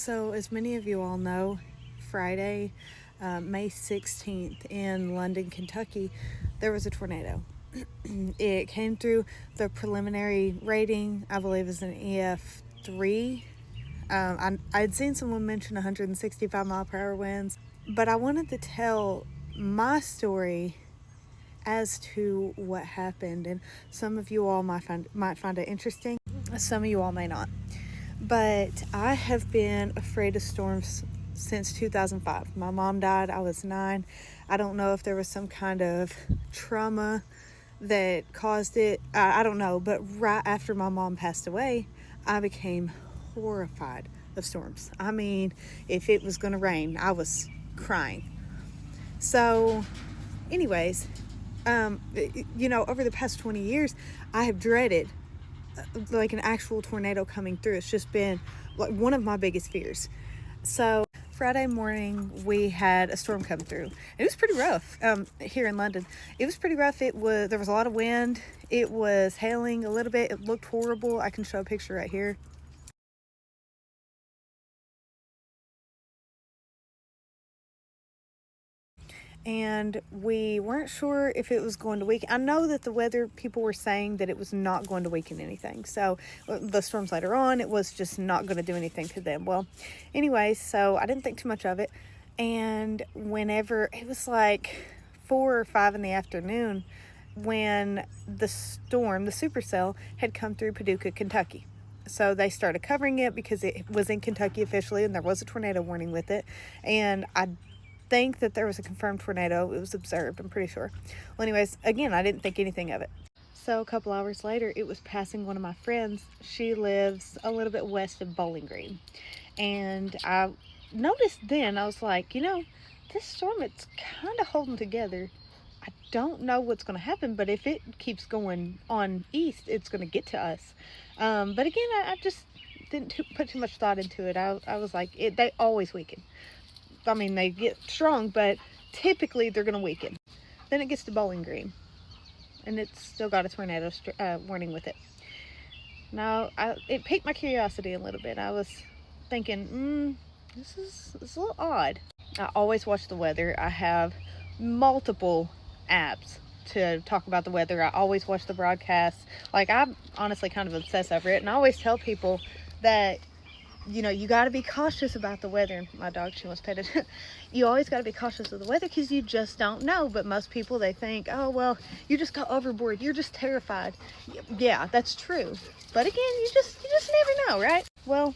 So, as many of you all know, Friday, May 16th in London, Kentucky, there was a tornado. It came through the preliminary rating, I believe, is an EF3. I'd seen someone mention 165 mile per hour winds, but I wanted to tell my story as to what happened, and some of you all might find it interesting. Some of you all may not. But I have been afraid of storms since 2005. My mom died, I was 9. I don't know if there was some kind of trauma that caused it. I don't know, but right after my mom passed away, I became horrified of storms. I mean, if it was going to rain, I was crying. So, anyways, over the past 20 years, I have dreaded like an actual tornado coming through. It's just been like one of my biggest fears. So Friday morning we had a storm come through. It was pretty rough here in London. It was pretty rough. There was a lot of wind. It was hailing a little bit. It looked horrible. I can show a picture right here. And we weren't sure if it was going to weaken. I know that the weather people were saying that it was not going to weaken anything. So the storms later on, it was just not going to do anything to them. Well, anyway, so I didn't think too much of it. And whenever it was like 4 or 5 in the afternoon, when the storm, the supercell, had come through Paducah, Kentucky. So they started covering it because it was in Kentucky officially, and there was a tornado warning with it. And I think that there was a confirmed tornado. It was observed, I'm pretty sure. Well, anyways, again, I didn't think anything of it. So a couple hours later, it was passing one of my friends. She lives a little bit west of Bowling Green. And I noticed then, I was like, this storm, it's kind of holding together. I don't know what's going to happen, but if it keeps going on east, it's going to get to us. But again, I just didn't put too much thought into it. I was like, they always weaken. I mean, they get strong, but typically they're going to weaken. Then it gets to Bowling Green, and it's still got a tornado warning with it. Now, it piqued my curiosity a little bit. I was thinking, this is a little odd. I always watch the weather. I have multiple apps to talk about the weather. I always watch the broadcasts. Like, I'm honestly kind of obsessed over it, and I always tell people that you got to be cautious about the weather. My dog, she wants petted. You always got to be cautious of the weather because you just don't know. But most people, they think, oh, well, you just go overboard. You're just terrified. Yeah, that's true. But again, you just never know, right? Well,